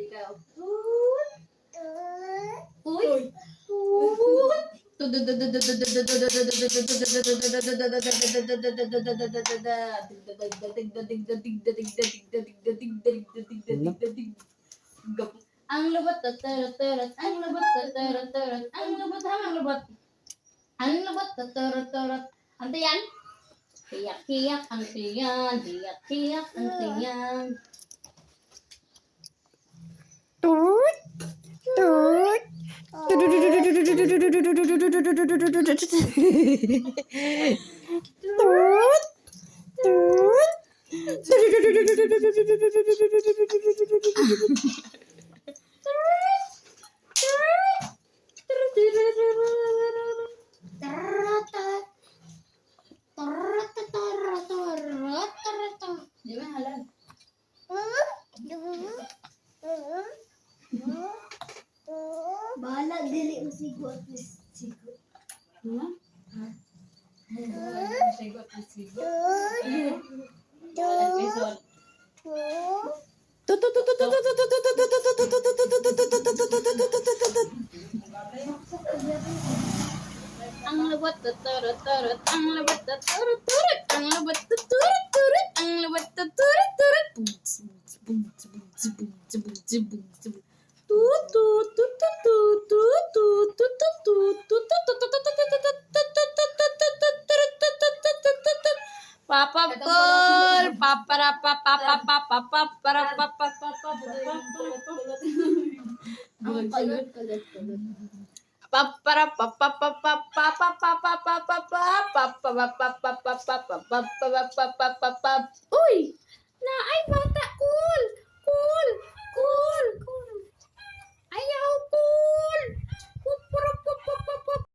Ikaw. Uy. Ang lubot, tatarot, ang lubot, tatarot, ang lubot, ang lubot. Ang lubot, tatarot, ang tiyan. Hiyak-hiyak ang tiyan, hiyak-hiyak ang tiyan. Tut, tut. Tut, tut. Di ba halal? Bahala, dili mo sigo at least sigo. Sigot na sigot. Ang lubot, tatarot, ang lubot, tatarot, ang lubot, tatarot, ang lubot, tatarot. Papa Paul, papara papa papa papa para papa papa Kulot. papara papa papa papa papa papa papa papa papa papa papa papa papa